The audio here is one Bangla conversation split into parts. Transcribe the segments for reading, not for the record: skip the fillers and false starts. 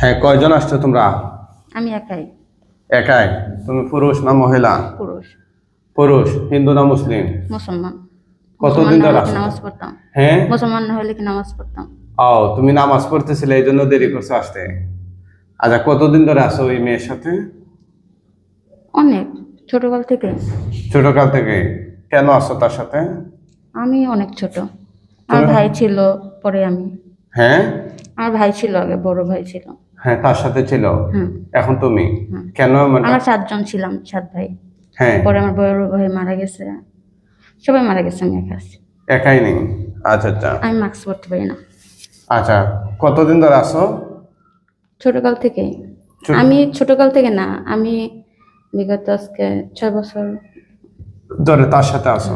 হ্যাঁ, কয়জন আসছো তোমরা? আমি একাই। একাই? তুমি পুরুষ না মহিলা? পুরুষ। পুরুষ। হিন্দু না মুসলিম? মুসলমান। কতদিন ধরে আসছো? নামাজ পড়তাম। হ্যাঁ। মুসলমান না হলে কি নামাজ পড়তাম। ও, তুমি নামাজ পড়তেছিলে এই জন্য দেরি করছো আসতে। আচ্ছা, কতদিন ধরে আসো ওই মেয়ের সাথে? অনেক ছোটকাল থেকে। ছোটকাল থেকে? কেন আসো তার সাথে? আমি অনেক ছোট, আমার ভাই ছিল পরে আমি। হ্যাঁ, আমার ভাই ছিল আগে, বড় ভাই ছিল। হ্যাঁ, তার সাথে ছিল। হুম। এখন তুমি হুম। কেন আমরা 7 জন ছিলাম, 7 ভাই। হ্যাঁ, পরে আমার বড় ভাই মারা গেছে, সবাই মারা গেছে, আমি একা আছি। একাই নেই? আচ্ছা আচ্ছা। আমি মাস্ক পরতে পারি না। আচ্ছা, কতদিন ধরে আসো? ছোটকাল থেকে। আমি ছোটকাল থেকে না, আমি বিগত আজকে 6 বছর ধরে তার সাথে আসো।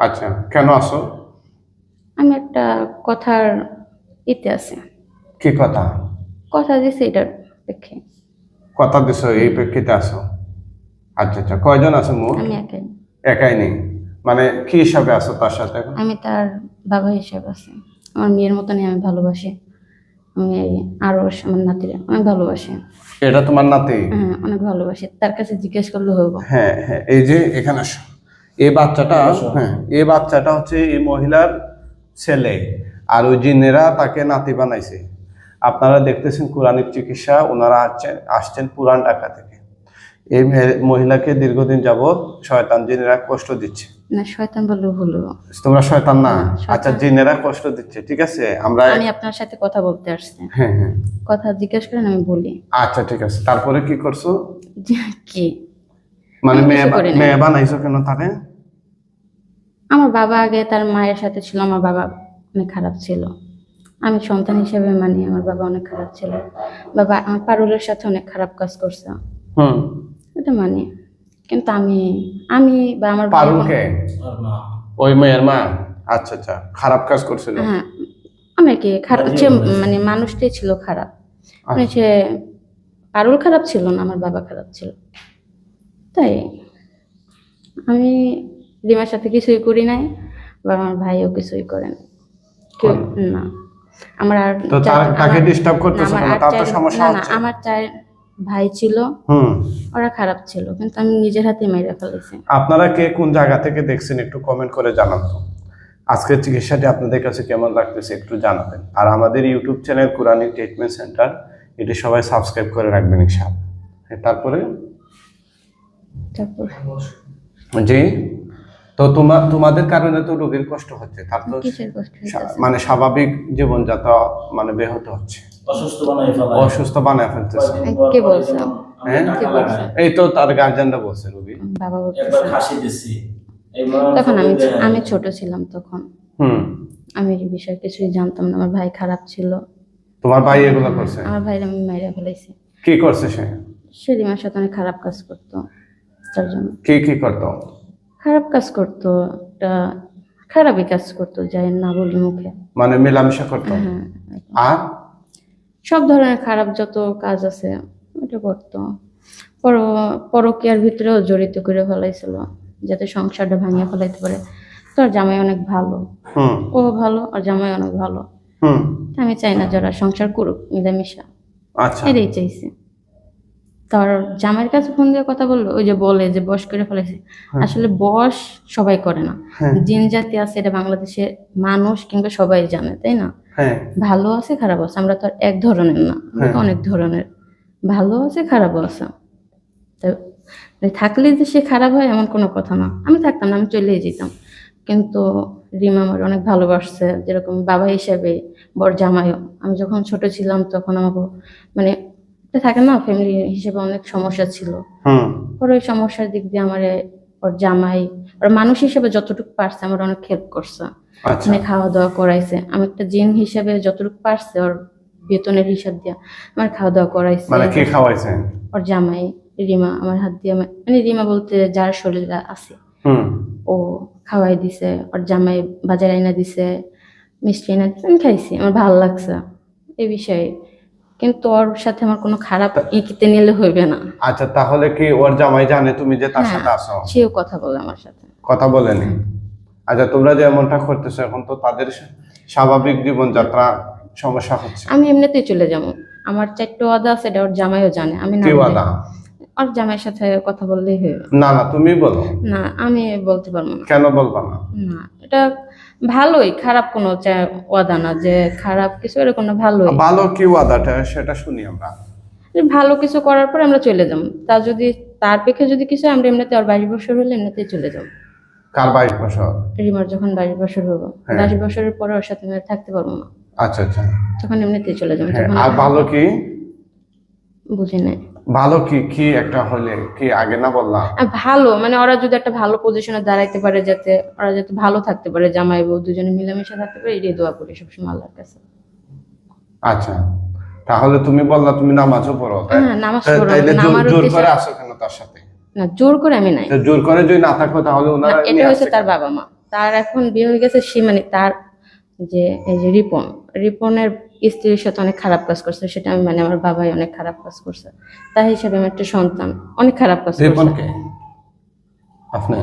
আচ্ছা, কেন আসো? আমি একটা কথার ইতে আছে, কি কথা? কথা দিছি এটার প্রেক্ষে। কথা দিছো, এই প্রেক্ষিতে আসো। আচ্ছা আচ্ছা, কয়জন আছো মোট? আমি একাই। একাই নেই মানে কি হিসাবে আসো তার সাথে এখন? আমি তার বাবা হিসেবে আছি, আমার মেয়ের মতনই আমি ভালোবাসি। আমি আরো আমার নাতিরে অনেক ভালোবাসি। এটা তোমার নাতি? হ্যাঁ, অনেক ভালোবাসি, তার কাছে জিজ্ঞেস করলে হইব। হ্যাঁ হ্যাঁ, এই যে এখানে আসো। এই বাচ্চাটা, হ্যাঁ, এই বাচ্চাটা হচ্ছে এই মহিলার ছেলে, আর ওই জিনেরা তাকে নাতি বানাইছে। আপনারা দেখতেছেন কোরআনিক চিকিৎসা, ওনারা আসছেন পুরান ঢাকা থেকে। এই মহিলাকে দীর্ঘদিন যাবৎ শয়তান জিনেরা কষ্ট দিচ্ছে। না, শয়তান বললে ভুল হইব। তোমরা শয়তান না? শয়তান। আচ্ছা, জিনেরা কষ্ট দিচ্ছে, ঠিক আছে। আমরা আমি আপনার সাথে কথা বলতে আসছি, হ্যাঁ হ্যাঁ, কথা জিজ্ঞেস করেন আমি বলি। আচ্ছা ঠিক আছে। তারপরে কি করছো? কি মানে আমি কিছু করি নাই। মেয়ে বানাইছো কেন তারে? আমার বাবা আগে তার মায়ের সাথে ছিল, আমার বাবা অনেক খারাপ ছিল। আমি সন্তান হিসেবে মানি আমার বাবা অনেক খারাপ ছিল। বাবা আমার পারুলের সাথে অনেক খারাপ কাজ করছে, হুম। এটা মানি। কিন্তু আমি আমি বা আমার ভাই বোন- পারুলকে? ওই মেয়ের মা? আচ্ছা আচ্ছা, খারাপ কাজ করছিল। হ্যাঁ, অনেকে খারাপ, সে মানে মানুষটাই ছিল খারাপ। মানে সে পারুল খারাপ ছিল না, আমার বাবা খারাপ ছিল। তাই আমি রিমার সাথে কিছুই করি নাই, বা আমার ভাইও কিছুই করেন কেউ না। আমার আর তো তাকে ডিস্টার্ব করতেছ আমার কেন? আর তার তো চার- সমস্যা না না, হচ্ছে। আমার 4 ভাই ছিল, হুম। ওরা খারাপ ছিল, কিন্তু আমি নিজের হাতে মেরে ফেলেছি। আপনারা কে কোন জায়গা থেকে দেখছেন একটু কমেন্ট করে জানান তো। আজকের চিকিৎসাটি আপনাদের কাছে কেমন লাগতেছে একটু জানাবেন। আর আমাদের YouTube channel Quranic treatment centre, এটি সবাই সাবস্ক্রাইব করে রাখবেন ইনশাআল্লাহ। তারপরে তারপর জি, তো তোমাদের কারণে তো রোগীর কষ্ট হচ্ছে, তার তো কিসের কষ্ট হইতেছে? মানে স্বাভাবিক জীবনযাত্রা মানে ব্যাহত হচ্ছে, অসুস্থ বানায় ফেলতেছে। কে বলছে? হ্যাঁ, কে বলছে? এই তো তার গার্জেনরা বলছে রোগী। বাবা বলতেছে। তখন আমি ছোট ছিলাম তখন, হুম। আমি এই বিষয়ে কিছুই জানতাম না। আমার ভাই খারাপ ছিল। তোমার ভাই এগুলো করছে? আমার ভাইয়ের আমি মেরে ফেলেছি। কি করছে সে? সে রিমার সাথে অনেক খারাপ কাজ করতো, তার জন্য। কি কি করতো? খারাপ কাজ করতো, একটা খারাপই কাজ করতো, যাই না বলি মুখে। মানে মেলামেশা করতো? হ্যাঁ, আর সব ধরনের খারাপ যত কাজ আছে ওটা করতো। পরকীয়ার ভিতরেও জড়িত করে ফেলাইছিল, যাতে সংসারটা ভাঙিয়ে ফেলাইতে পারে। তোর জামাই অনেক ভালো, হুম ও ভালো, আর জামাই অনেক ভালো। হুম। আমি চাই না যারা সংসার করুক মিলেমিশা, আচ্ছা, এটাই চাইছি। তার জামাইয়ের কাছে ফোন দিয়ে কথা বললো, ওই যে বলে যে বশ করে ফেলেছে। আসলে বশ সবাই করে না, জিন জাতি আছে, এটা বাংলাদেশে মানুষ কিংবা সবাই জানে, তাই না? হ্যাঁ ভালো আছে খারাপ আছে, আমরা তো আর এক ধরনের না, আমরা তো অনেক ধরনের। ভালো আছে খারাপও আছে, তো থাকলে যে সে খারাপ হয় এমন কোনো কথা না। আমি থাকতাম না, আমি চলেই যেতাম। কিন্তু রিমা আমার অনেক ভালোবাসছে, যেরকম বাবা হিসেবে, বড় জামাইও। আমি যখন ছোট ছিলাম তখন আমাকে মানে একটা থাকে না, ফ্যামিলি হিসেবে অনেক সমস্যা ছিল। হুম। পরে ওই সমস্যার দিক দিয়ে আমার ওর জামাই, ওর মানুষ হিসেবে যতটুকু পারছে আমার অনেক হেল্প করছে। আচ্ছা, মানে খাওয়া দাওয়া করাইছে, আমি একটা জিন হিসেবে যতটুকু পারছে ওর বেতনের হিসাব দিয়ে আমার খাওয়া দাওয়া করাইছে। মানে কে খাওয়াইছে? ওর জামাই রিমা আমার হাত দিয়ে, মানে রিমা বলতে যার শরীরে আছে, হুম। ও খাওয়াই দিছে। ওর জামাই বাজার আইনা দিছে, মিষ্টি আইনা দিছে, আমি খাইছি, আমার ভালো লাগছে এই বিষয়ে। কিন্তু ওর সাথে আমার কোনো খারাপ ইকিতে নিলে হইবে না। আচ্ছা, তাহলে কি ওর জামাই জানে তুমি যে তার হ্যাঁ, সাথে আসো? সেও কথা বলে আমার সাথে। কথা বলেনি? আচ্ছা, তোমরা যে এমনটা করতেছো এখন তো তাদের স্বাভাবিক জীবনযাত্রা সমস্যা হচ্ছে। আমি এমনিতেই চলে যাবো, আমার 4টা ওয়াদা আছে, এটা ওর জামাইও জানে। আমি না কি বললে- ওয়াদা? ওর জামাইয়ের সাথে কথা বললেই হয়ে। না না, তুমি বলো। না, আমি বলতে পারবো না। কেন বলবা না? না, এটা ভালোই, খারাপ কোনো ওয়াদা না যে খারাপ কিছু, এরকম না, ভালোই। ভালো কি ওয়াদাটা সেটা শুনি আমরা। যে ভালো কিছু করার পর আমরা চলে যাব, তা যদি তার পক্ষে যদি কিছু হয়, আমরা এমনিতে আর 22 বছর হলে এমনিতেই চলে যাব। কার 22 বছর? রিমার যখন 22 বছর হবো, হ্যাঁ। 22 বছরের পরে ওর সাথে আমি আর থাকতে পারবো না, আচ্ছা আচ্ছা, তখন এমনিতেই চলে যাবো। হ্যাঁ। যখন আর ভালো কি? বুঝি নাই। ভালো কি কি একটা হলে কি আগে না বললাম? আর ভালো মানে ওরা যদি একটা ভালো পজিশনে দাঁড়াইতে পারে, যাতে ওরা যাতে ভালো থাকতে পারে, জামাই বউ দুজনে মিলেমিশে থাকতে পারে, এটাই দোয়া করি সবসময় আল্লাহর কাছে। আচ্ছা, তাহলে তুমি বললা তুমি নামাজও পড়ো, হ্যাঁ, নামাজ পড়ো। তাইলে আমার জোর উদ্দেশ্য- করে আসো কেন তার সাথে? না, জোর করে আমি নাই। তো জোর করে যদি না থাকো তাহলে না, ওনারা এটা হয়েছে তার বাবা মা। তার এখন বিয়ে হয়ে গেছে, সে মানে তার যে এই যে রিপনের স্ত্রীর সাথে অনেক খারাপ কাজ করছে, সেটা আমি মানে আমার বাবাই অনেক খারাপ কাজ করছে, তাই হিসাবে আমার একটা সন্তান অনেক খারাপ কাজ করছে। রিপনকে আপনি?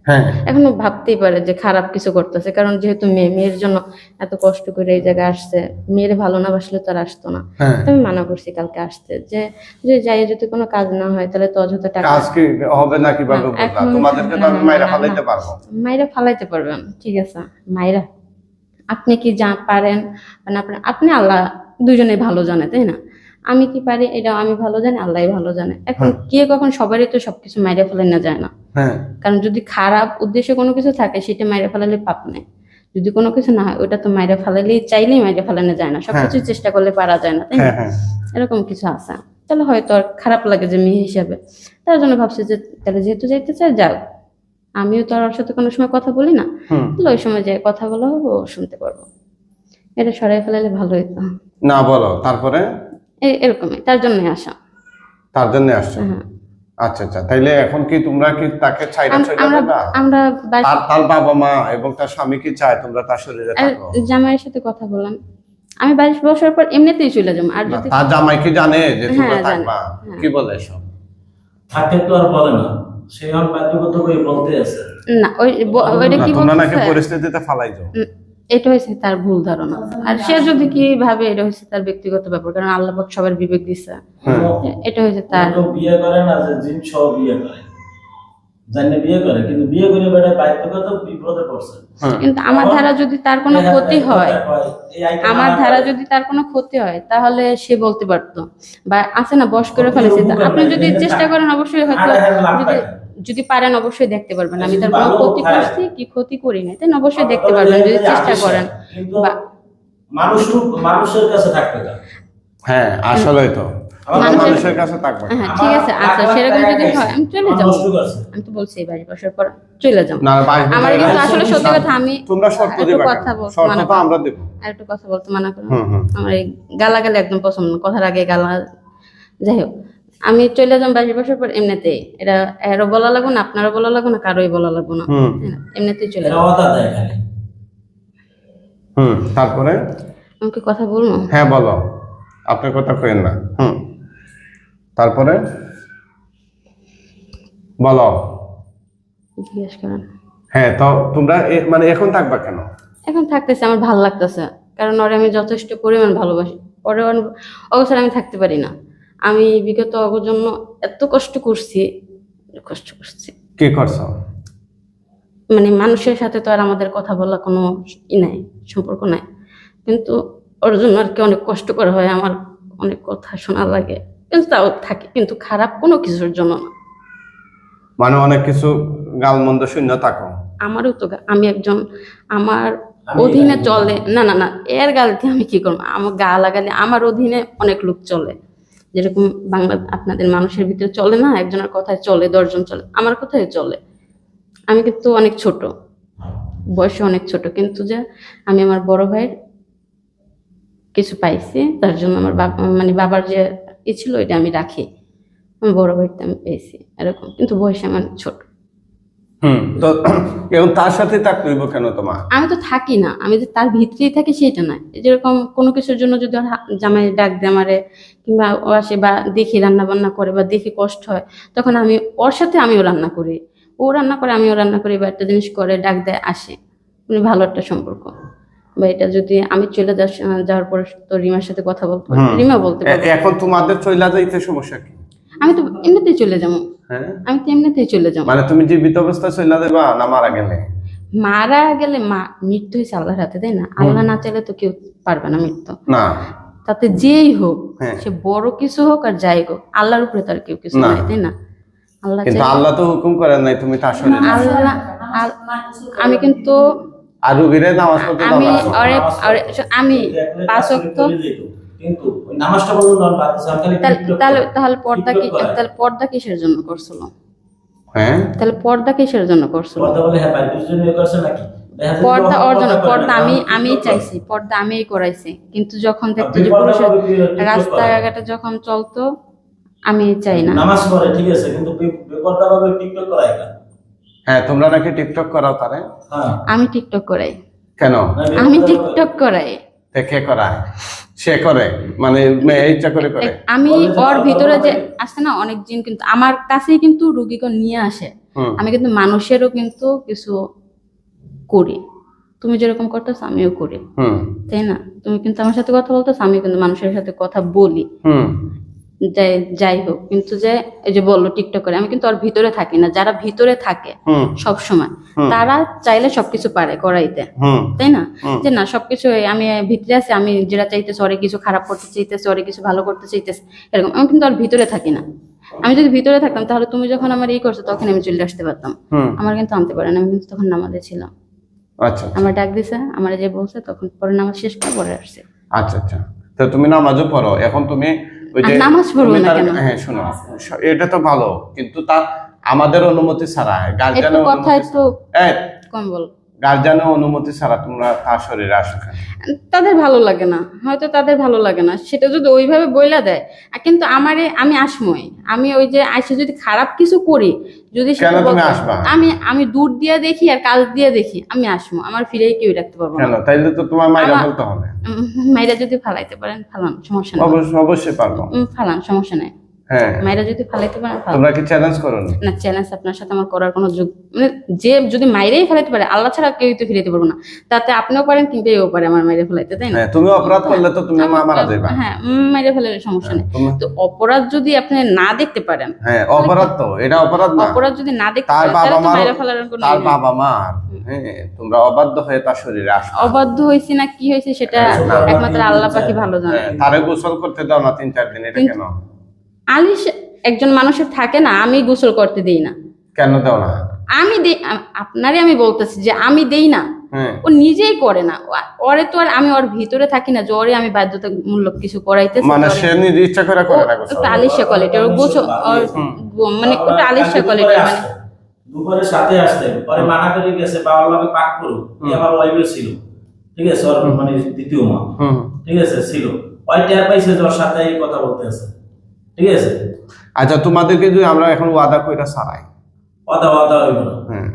হ্যাঁ, এখনো ভাবতেই পারে যে খারাপ কিছু করতেছে, কারণ যেহেতু মেয়ের জন্য এত কষ্ট করে এই জায়গায় আসছে, মেয়ের ভালো না বাসলে তো আর আসতো না। হ্যাঁ। তো আমি মানা করছি কালকে আসতে, যে যে যাই যদি কোনো কাজ না হয় তাহলে তো অযথা টাকা। কাজ কি হবে না কিভাবে না, বললা? এখন- তোমাদেরকে তো না, আমি না, মাইরা না, ফালাইতে না। পারবো। মাইরা ফালাইতে পারবেন, ঠিক আছে মাইরা, আপনি কি যা পারেন, মানে আপনি আল্লাহ দুজনেই ভালো জানে, তাই না? আমি কি পারি এটা আমি ভালো জানি, আল্লাহ ভালো জানে। এখন কে কখন সবারই তো সবকিছু মাইরা ফেলে না যায় না, হ্যাঁ, কারণ যদি খারাপ উদ্দেশ্যে কোনো কিছু থাকে সেটা মাইরা ফেলালে পাপ নেই, যদি কোনো কিছু না হয় ওটা তো মাইরা ফেলালেই, চাইলেই মাইরা ফেলানো যায় না, সবকিছু চেষ্টা করলে পারা যায় না, তাই না? হ্যাঁ, হ্যাঁ। এরকম কিছু আছে। তাহলে হয়তো আর খারাপ লাগে যে মেয়ে হিসাবে, তার জন্য ভাবছি যে তাহলে যেহেতু যাইতে চায় যাও, আমিও তো আর ওর সাথে কোনো সময় কথা বলি না, হুম। তাহলে ওই সময় যে কথা বলা হবে ও শুনতে পারবো, এটা সরাই ফেলালে ভালো হইতো। না বলো, তারপরে? এরকমই, তার জন্যই আসা। তার জন্য আসছো? হ্যাঁ। আচ্ছা আচ্ছা, তাইলে এখন কি তোমরা কি তাকে ছাইরা চলে আমরা যাবে? আমরা বাস- তার বাবা মা এবং তার স্বামী কি চায় তোমরা তার শরীরে আর থাকো? জামাইয়ের সাথে কথা বললাম, আমি 22 বছর পর এমনিতেই চলে যাবো। আর না, যদি তার জামাই কি জানে যে তোমরা হ্যাঁ, জানে। থাকবা? হ্যাঁ। কি বলে এসব? থাকে তো আর বলে না, সে এখন বাধ্যগত করে বলতে আছে। না, ওইটা না, কি তোমরা নাকি বলতেছে, পরিস্থিতিতে ফালাই যাও। এটা হয়েছে তার ভুল ধারণা, আর সে যদি কি ভাবে এটা হয়েছে তার ব্যক্তিগত ব্যাপার, কারণ আল্লাহ পাক সবার বিবেক দিচ্ছে। এটা হয়েছে তার। কেউ বিয়ে করে না যে জিন সহ বিয়ে করে, জানে বিয়ে করে, কিন্তু বিয়ে করে বেড়ে বাধ্যগত বিপদে পড়ছে। কিন্তু আমার ধারা যদি তার কোনো ক্ষতি হয়, আমার ধারা যদি তার কোনো ক্ষতি হয়, তাহলে সে বলতে পারতো, বা আছে না বয়স করে ফেলেছে, তা আপনি যদি চেষ্টা করেন অবশ্যই হয়তো, যদি পারেন অবশ্যই দেখতে পারবেন আমি তার কোনো ক্ষতি করছি কি ক্ষতি করি নাই, তাই না? অবশ্যই দেখতে পারবেন যদি চেষ্টা করেন। কিন্তু বা মানুষের কাছে থাকতে না। হ্যাঁ, আসলেই তো তোমরা মানুষের- মানুষের কাছে থাকবে। হ্যাঁ, ঠিক আছে, আচ্ছা সেরকম যদি হয় আমি চলে যাবো। আমি তো বলছি 22 বছর পর চলে যাবো। না, 22 আমার বছর কিন্তু আগে আসলে সত্যি কথা, আমি তোমরা শর্ত একটু দিবা কথা কেন? বলতে শর্ত মানা তো করো। আমরা দেব। আর একটু কথা বলতে মানা করো। হুম, হুম। আমার এই গালাগালি একদম পছন্দ না, কথার আগে গালা। যাই হোক, আমি চলে যাবো 22 বছর পর এমনিতেই, এটা এরও বলা লাগবো না, আপনারও বলা লাগবো না, কারোই বলা লাগবো না, হুম। তাই না? এমনিতেই চলে এটা যাবো। কথা দেয় খালি। তারপরে? আমাকে কথা বলবো? হ্যাঁ বলো, আপনার কথা কইেন না। তারপরে বলো। জিজ্ঞেস করেন। হ্যাঁ, তো তোমরা মানে এখন থাকবা কেন? এখন থাকতেছে, আমার ভালো লাগতেছে, কারণ ওরে আমি যথেষ্ট পরিমাণ ভালোবাসি। ওরে অবসর আমি থাকতে পারি না। আমি বিগত ওর জন্য এত কষ্ট করছি। কি করছো? মানে মানুষের সাথে তো আর আমাদের কথা বলা কোনো নাই, সম্পর্ক নাই, কিন্তু ওর জন্য আর কি অনেক কষ্ট করা হয়, আমার অনেক কথা শোনা লাগে, কিন্তু তাও থাকি, কিন্তু খারাপ কোনো কিছুর জন্য না। মানে অনেক কিছু গালমন্দ শূন্য থাকো? আমারও তো আমি একজন, আমার অধীনে চলে না, না না, এর গালতে আমি কি করবো? আমার গা লাগালে আমার অধীনে অনেক লোক চলে, যেরকম বাংলা আপনাদের মানুষের ভিতরে চলে না, একজনের কথায় চলে 10 জন চলে, আমার কথায় চলে। আমি কিন্তু অনেক ছোট, বয়সে অনেক ছোট, কিন্তু যে আমি আমার বড় ভাইয়ের কিছু পাইছি, তার জন্য আমার মানে বাবার যে ছিল ওইটা আমি রাখি, আমার বড় ভাইটা আমি পেয়েছি এরকম, কিন্তু বয়সে আমার ছোট। তো এখন তার সাথে থাকতে হইব কেন তোমার? আমি তো থাকি না, আমি যে তার ভিতরেই থাকি সেটা নয়, যেরকম কোনো কিছুর জন্য যদি ওর জামাই ডাক দেয় আমারে, কিংবা ও আসে বা দেখি রান্না বান্না করে বা দেখি কষ্ট হয়, তখন আমি ওর সাথে আমিও রান্না করি, ও রান্না করে আমিও রান্না করি, বা একটা জিনিস করে ডাক দেয় আসে, মানে ভালো একটা সম্পর্ক। বা এটা যদি আমি চলে যাওয়ার পরে তো রিমার সাথে কথা বলতে পারবো, রিমা বলতে পারবে। এখন তোমাদের চইলা যাইতে সমস্যা কি? আমি তো এমনিতেই চলে যাবো, হ্যাঁ, আমি তো এমনিতেই চলে যাবো। মানে তুমি জীবিত অবস্থায় চইলা যাবা না মারা গেলে? মারা গেলে মৃত্যু হয়েছে আল্লাহর হাতে, তাই না? আল্লাহ না চাইলে তো কেউ পারবে না মৃত্যু। না, তাতে যেই হোক, হ্যাঁ। সে বড় কিছু হোক আর যাই হোক, আল্লাহর উপরে তার কেউ কিছু না। নাই, তাই না? আল্লাহ কিন্তু চাইলে- আল্লাহ তো হুকুম করেন নাই তুমি তার শরীরে। আল্লাহ আমি কিন্তু আর রুগীরে নামাজ পড়তে দাও আমি না। আমি 5 ওয়াক্ত কিন্তু ওই নামাজটা বলুন না বাদ দিছে, আমি খালি টিকটক তাহলে করি। তাহলে পর্দা কি, টিকটক করে। তাহলে পর্দা কিসের জন্য করছিল? হ্যাঁ, তাহলে পর্দা কিসের জন্য করছিল? পর্দা বলে হ্যাঁ ভাই দুজন ইয়ে করছে নাকি? দেখা যায় পর্দা যে অর্জন, করে পর্দা না, আমি টিকটক করে। চাইছি, পর্দা আমিই করাইছি, কিন্তু যখন দেখতো আপনি যে পর্দা পুরুষের করবে, টিকটক রাস্তাঘাটে যখন চলতো, আমি চাই না। নামাজ পড়ে ঠিক আছে, কিন্তু বেপর্দা ভাবে টিকটক করায় কেন? হ্যাঁ, তোমরা নাকি টিকটক করাও তারে? হ্যাঁ আমি টিকটক করাই, কেন? না, আমি বেপর্দা টিকটক করাই। দেখে করায়, সে করে, মানে মেয়ে ইচ্ছা করে করে। আমি বলে যে ওর বাবা ভিতরে যে বাবা আসে না অনেক জিন, কিন্তু আমার কাছেই কিন্তু রুগীকে নিয়ে আসে। হুম, আমি কিন্তু মানুষেরও কিন্তু কিছু করি, তুমি যেরকম করতেছো আমিও করি, হুম, তাই না? তুমি কিন্তু আমার সাথে কথা বলতেছো, আমি কিন্তু মানুষের সাথে কথা বলি। হুম, যাই হোক, কিন্তু যে এই যে বললো টিকটক করে, আমি কিন্তু ওর ভিতরে থাকি না। যারা ভিতরে থাকে হুম, সব সময়, হুম। তারা চাইলে সবকিছু পারে করাইতে, হুম, তাই না? হুম। যে না সবকিছু আমি ভিতরে আছি, আমি যেটা চাইতেছি, ওরে কিছু খারাপ করতে চাইতেছি, ওরে কিছু ভালো করতে চাইতেছি, এরকম। আমি কিন্তু ওর ভিতরে থাকি না। আমি যদি ভিতরে থাকতাম তাহলে তুমি যখন আমার করছো তখন আমি চলে আসতে পারতাম। হুম। আমার কিন্তু আনতে পারে না, আমি কিন্তু তখন নামাজে ছিলাম। আচ্ছা, আমার ডাক দিছে, আমার যে বলছে, তখন পরে নামাজ শেষ করে পরে আসছে। আচ্ছা, আচ্ছা। তো তুমি নামাজও পড়ো, এখন তুমি ওই যে আর নামাজ পড়বো তুমি না তার- কেন? হ্যাঁ, শোনো, এটা তো ভালো, কিন্তু তা আমাদের অনুমতি ছাড়া, একটু গার্জিয়ানের কথা একটু কম বল। গার্জিয়ানের অনুমতি ছাড়া তোমরা তার শরীরে আসো কেন? তাদের ভালো লাগে না, হয়তো তাদের ভালো লাগে না, সেটা যদি ওইভাবে বইলা দেয়। কিন্তু আমি আসমই, আমি ওই যে আইসে যদি খারাপ কিছু করি, যদি সেটা কেন তুমি বলতে- আসবা? আমি দূর দিয়ে দেখি আর কাজ দিয়ে দেখি, আমি আসমো, আমার ফিরেই কেউ রাখতে পারবো কেন? না। তাইলে তো তোমার মাইরা আমার- বলতে হবে। মাইরা যদি ফালাইতে পারেন ফালান, সমস্যা নেই। অবশ্যই পারবো। ফালান, সমস্যা নেই। হ্যাঁ, মাইরা যদি ফালাইতে পারেন ফালান। তোমরা কি চ্যালেঞ্জ করো নি? না, চ্যালেঞ্জ আপনার সাথে আমার করার কোনো যোগ, মানে যে যদি মাইরেই ফেলাইতে পারে, আল্লাহ ছাড়া কেউই তো ফিরাইতে পারবো না। তাতে আপনিও পারেন কিংবা এও পারে আমার মাইরে ফেলাইতে, তাই না? হ্যাঁ, তুমি অপরাধ করলে তো তুমি মারা যাবে। হ্যাঁ, মাইরে ফেলালে সমস্যা নেই। তুমি- তো অপরাধ যদি আপনি না দেখতে পারেন, হ্যাঁ, অপরাধ তো, এটা অপরাধ না। অপরাধ যদি না দেখতে তার পারেন, বাবা তাহলে তো মার, মাইরে ফেলার কোনো তার ই নেই। বাবা মার, হ্যাঁ, তোমরা অবাধ্য হয়ে তার শরীরে আসো। অবাধ্য হয়েছি না কি হয়েছে সেটা একমাত্র আল্লাহ পাকি ভালো জানে। হ্যাঁ, তারে গোসল করতে দাও না 3-4 দিন, এটা কেন? আলিশ একজন মানুষের থাকে না, আমি গোসল করতে দেই না। কেন দাও না? আমি দেই, আপনারে আমি বলতেছি যে আমি দেই না, হ্যাঁ, ও নিজেই করে না। ওরে তো আর আমি ওর ভিতরে থাকি না যে ওরে আমি বাধ্যতামূলক কিছু করাইতেছি। মানে সে নিজে ইচ্ছা করে করে না গোসল। একটু আলিশা কোয়ালিটি, ওর গোসল মানে ওটা আলিশা কোয়ালিটি, মানে দুপুরের সাথে আসতে পরে মানা করে গেছে, বাবার লগে পাক করো, আমার ওয়াইফে ছিল, ঠিক আছে, ওর মানে দ্বিতীয় মা, হুম। ঠিক আছে, ছিল। ওই টের পাইছে যে ওর সাথে এই কথা বলতে আছে, ঠিক আছে। আচ্ছা, তোমাদেরকে যদি আমরা এখন ওয়াদা কইরা ছাড়াই, অদা হইব না, হ্যাঁ,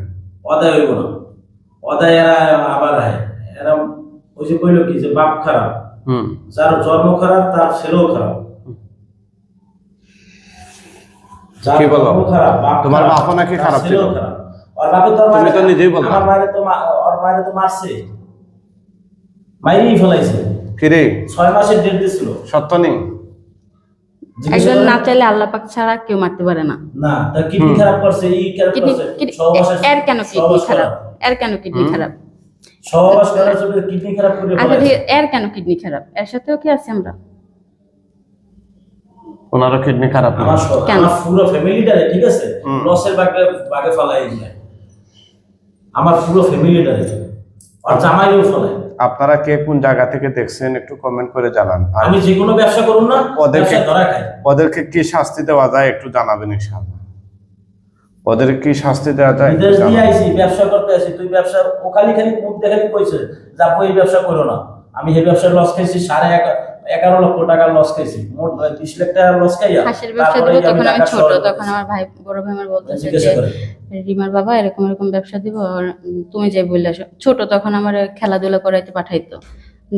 অদা হইব না, অদা এরা আবার আয়, এরা ওই যে কইলো কি যে বাপ খারাপ, হুম, যার জন্ম খারাপ তার ছেলেও খারাপ। যার কি বলো? জন্ম খারাপ, বাপ তোমার খারাপ, বাপও নাকি তার খারাপ ছিল? ছেলেও খারাপ। ওর বাপে তো তুমি তো নিজেই বললা। আমার মায়ের তো ওর মায়ের তো মারছে, মাইরেই ফেলাইছে। কিরে 6 মাসের ডেট দিছিল। সত্য নেই? জিজ্ঞাসা একজন করেন। না চাইলে আল্লাহ পাক ছাড়া কেউ মারতে পারে না। না, তার কিডনি খারাপ করছে, এই খারাপ কিডনি করছে। সহবাসে- এর কেন কিডনি সহবাস খারাপ? করা। এর কেন কিডনি খারাপ? সহবাস করার জন্য কিডনি খারাপ করে আচ্ছা ফেলাইছে। ঠিক আছে, এর কেন কিডনি খারাপ? এর সাথেও কি আছি আমরা? ওনারও কিডনি খারাপ না? কেন? আমার পুরো ফ্যামিলিটারে, ঠিক আছে, লসের বাগে ফেলাই যায়। আমার পুরো ফ্যামিলিটারে, আর জামাইও ফেলায়। আপনারা কে কোন জায়গা থেকে দেখছেন একটু কমেন্ট করে জানান। আর আমি যে কোনো ব্যবসা করুন না, ওদেরকে- ব্যবসা ধরা খাই। ওদেরকে কি শাস্তি দেওয়া যায় একটু জানাবেন ইনশাআল্লাহ। ওদের কি শাস্তি দেওয়া যায় একটু বিদেশ দিয়ে জানাবেন। আইছি, ব্যবসা করতে আসি, তুই ব্যবসা, ও খালি মুখ দেখালি কইছে যে আপু এই ব্যবসা করো না। আমি এই ব্যবসার লস খাইছি, 11.5 লক্ষ টাকা লস খাইছি, মোট 20 লাখ টাকা লস খাইয়া। হাঁসের ব্যবসা তারপরে দিব, তখন আমি ঢাকা ছোট, শহরে তখন আমার বড় ভাই আমার বলতেছে জিজ্ঞাসা যে করে। রিমার বাবা এরকম এরকম ব্যবসা দিব, আর তুমি যাই বললে আসো। ছোট তখন আমার খেলাধুলা করাইতে পাঠাইতো,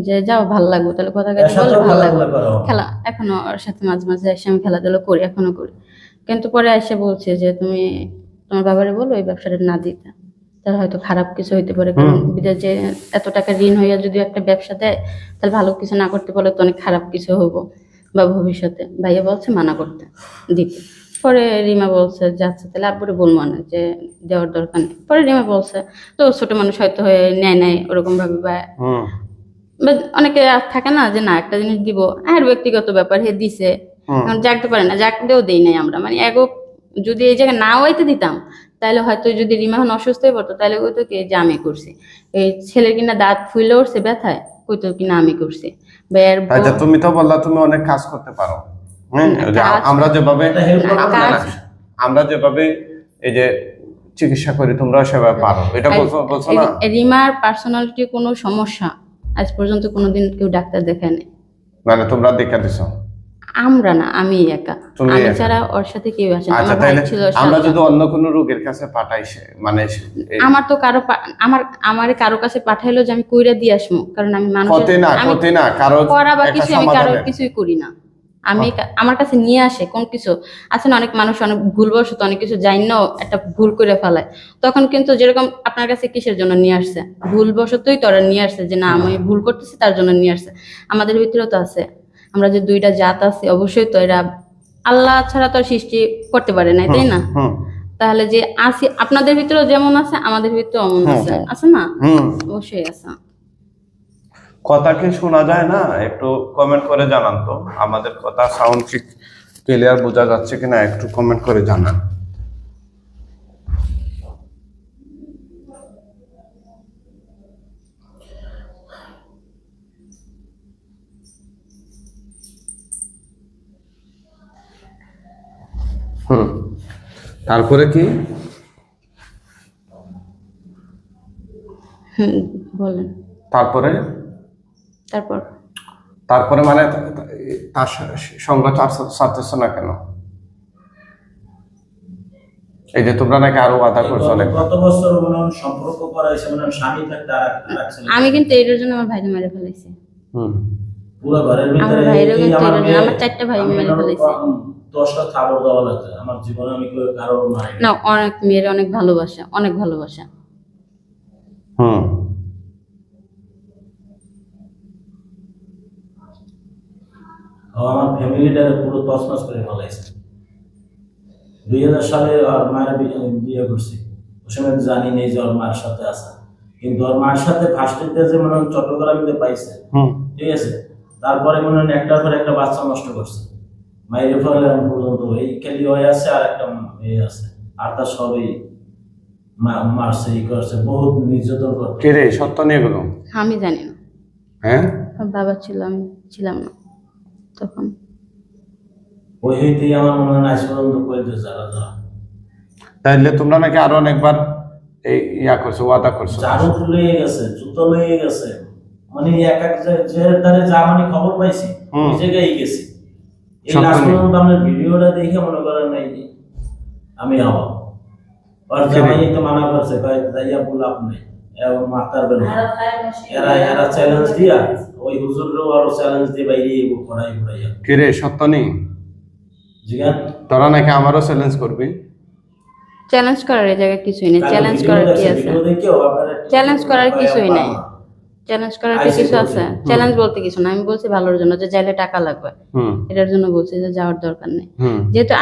যে যাও ভাল লাগবে, তাহলে কথা এর সাথেও বললে ভাল লাগবে। খেলাধুলা করো। খেলা এখনো ওর সাথে মাঝে মাঝে এসে আমি খেলাধুলা করি, এখনো করি। কিন্তু পরে এসে বলছে যে তুমি তোমার বাবারে বলো এই ব্যবসাটা না দিতে। তার হয়তো খারাপ কিছু হইতে পারে, কারণ বিদেশে এত টাকা ঋণ হইয়া যদি একটা ব্যবসা দেয়, তাহলে ভালো কিছু না করতে পারলে তো অনেক খারাপ কিছু হবো বা ভবিষ্যতে। ভাইয়া বলছে মানা করতে দিতে। পরে রিমা বলছে যে আচ্ছা তাহলে আব্বুরে বলবো না যে দেওয়ার দরকার নেই। পরে রিমা বলছে তো ছোট মানুষ হয়তো হয়ে নেয় ওরকম ভাবে, বা অনেকে থাকে না যে না একটা জিনিস দিব, আর ব্যক্তিগত ব্যাপার, হে দিছে জাগতে পারে না, জাগতেও দেই নাই আমরা। মানে এগো যদি এই জায়গায় না হইতে দিতাম, তাহলে হয়তো যদি রিমা এখন অসুস্থ হয়ে পড়তো, তাহলে কইতো কি যে আমি করছি। এই ছেলের কিনা দাঁত ফুলে উঠছে ব্যথায়, কইতো কিনা আমি করছি। আচ্ছা, তুমি তো বললা তুমি অনেক কাজ করতে পারো। আমরা যেভাবে এই যে চিকিৎসা করি, তোমরা সেভাবে পারো, এটা বলছো না? রিমার পার্সোনালিটি কোনো সমস্যা আজ পর্যন্ত কোনোদিন কেউ ডাক্তার দেখায়নি। মানে তোমরা দেখা দিছো? আমরা না, আমি একা, আমি ছাড়া ওর সাথে কেউ আসে না। আচ্ছা, তাহলে আমরা যদি অন্য কোনো রোগীর কাছে পাঠাইছে, মানে আমার তো আমার কারো কাছে পাঠাইলো যে আমি কইরা দিয়ে আসবো, কারণ আমি ক্ষতি না কারো করা বা কিছু, আমি কারো কিছুই করি না। আমি আমার কাছে নিয়ে আসে কোন কিছু আছে না, অনেক মানুষ অনেক ভুলবশত অনেক কিছু জানিনাও একটা ভুল করে ফেলায়, তখন কিন্তু যেরকম আপনার কাছে কিসের জন্য নিয়ে আসছে, ভুলবশতই তোরা নিয়ে আসছে যে না আমি ভুল করতেছি তার জন্য নিয়ে আসছে। আমাদের ভিতরেও তো আছে, আমরা যে দুইটা জাত আছে, অবশ্যই তো এরা আল্লাহ ছাড়া তো সৃষ্টি করতে পারে না, তাই না? তাহলে যে আসি আপনাদের ভিতরেও যেমন আছে, আমাদের ভিতরেও এমন আছে না? অবশ্যই আছে। কথা কি শোনা যায় না? একটু কমেন্ট করে জানান তো, আমাদের কথা সাউন্ড ঠিক ক্লিয়ার বোঝা যাচ্ছে কিনা একটু কমেন্ট করে জানান। তারপরে কি বলেন? তারপরে মানে তার সঙ্গে চাচ্ছ না কেন? এই যে তোমরা নাকি আরো বাধা করছো অনেক। গত বছর সম্পর্ক করা হয়েছে, স্বামী থাকতে আমি কিন্তু এটার জন্য আমার ভাইকে মেরে ফেলেছি। পুরো ঘরের ভিতরে আমার 4টা ভাই মেরে ফেলেছে। 10টা থাবর দেওয়া লাগছে আমার জীবনে, আমি কারো মারি না। অনেক মেয়ের অনেক ভালোবাসা, অনেক ভালোবাসা। আমার ফ্যামিলিটারে পুরো তছনছ করে ফেলাইছে। 2000 সালে ওর মায়ের বিয়ে করছি, ওই সময় জানি নেই যে ওর মায়ের সাথে আছে, কিন্তু ওর মায়ের সাথে ফার্স্টে যে মনে হয় চট্টগ্রামে পাইছে, ঠিক আছে। তারপরে মনে হয় একটার পর একটা বাচ্চা নষ্ট করছে, মায়ের ফলে পর্যন্ত এই খেলি হয়ে আছে, আর একটা আছে, আর তার সবই মারছে, ই করছে, বহুত নির্যাতন করছে। কে রে সত্য নিয়ে গেল? আমি জানি না। হ্যাঁ, বাবা ছিল, আমি ছিলাম না তখন। ওই হইতেই আমার মনে হয় আজ পর্যন্ত কইতে যারা তাইলে তোমরা নাকি আরো অনেকবার এই ইয়া করছো, ওয়াদা করছো। ঝাড়ু লয়ে গেছে, জুতো লয়ে গেছে, মানে এক এক যে তারে যা মানে খবর পাইছি ওই জায়গায় গেছি। এই লাস্ট পর্যন্ত আমরা ভিডিওটা দেখে মনে করেন নাই আমি হবো। আর জামাই তো মানা করছে, ভাই যাইয়া বল আপনি এবং মাতার বেলা এরা চ্যালেঞ্জ দিয়া ওই হুজুরও আরো চ্যালেঞ্জ দিয়ে বাইরে পড়াই পড়াইয়া। কে রে সত্য নেই? জিগান তোরা নাকি আমারও চ্যালেঞ্জ করবি? চ্যালেঞ্জ করার এই জায়গায় কিছুই নেই। চ্যালেঞ্জ করার কি আছে? চ্যালেঞ্জ করার কিছুই নেই। চ্যালেঞ্জ করার কি কিছু আছে? চ্যালেঞ্জ বলতে কিছু না। আমি বলছি ভালোর জন্য, যে যাইলে টাকা লাগবে এটার জন্য বলছি, যে যাওয়ার দরকার নেই। যেহেতু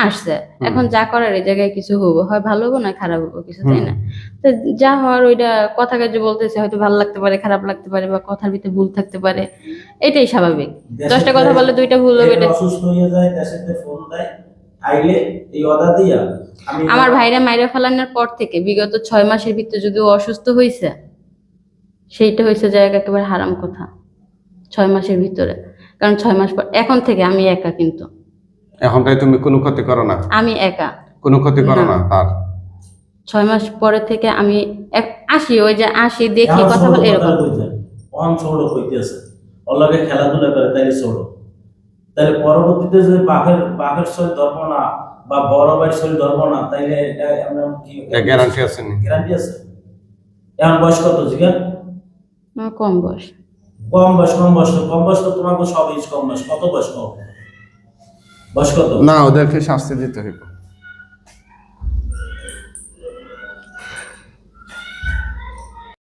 আসছে এখন যা করার এই জায়গায় কিছু হবো, হয় ভালো হবো না খারাপ হবো কিছু, তাই না? তো যা হওয়ার ওইটা কথা কাজে বলতেছে, হয়তো ভালো লাগতে পারে, খারাপ লাগতে পারে, বা কথার ভিতরে ভুল থাকতে পারে, এটাই স্বাভাবিক। 10টা কথা বললে 2টা ভুল হবে। এটা অসুস্থ হয়ে যায়, দেশেতে ফোন দেয় আইলে এই অর্ডার দিয়া আমার ভাইরা মাইরা ফেলানোর পর থেকে বিগত 6 মাসের ভিতরে যদি ও অসুস্থ হয়েছে, সেইটা হয়েছে জায়গা একেবারে হারাম কথা 6 মাসের ভিতরে। কারণ 6 মাস পর এখন থেকে আমি একা, কিন্তু এখন তাই তুমি কোনো ক্ষতি করো না? আমি একা, কোনো ক্ষতি করো না। তার 6 মাস পরে থেকে আমি আসি, ওই যে আসি দেখি কথা বলে এরকম অন ছোট কইতেছে, ওর খেলাধুলা করে, তাইলে ছোট, তাহলে পরবর্তীতে যে বাঘের শরীর ধরব না বা বড় ভাইয়ের শরীর ধরব না, তাইলে আমরা কি গ্যারান্টি আছে? গ্যারান্টি আছে? এখন বয়স কত জিগান? কম বয়স। কম বয়স তো তোমাকে সবই কম বয়স। কত বয়স? কম বয়স কত? না, ওদেরকে শাস্তি দিতে হবে।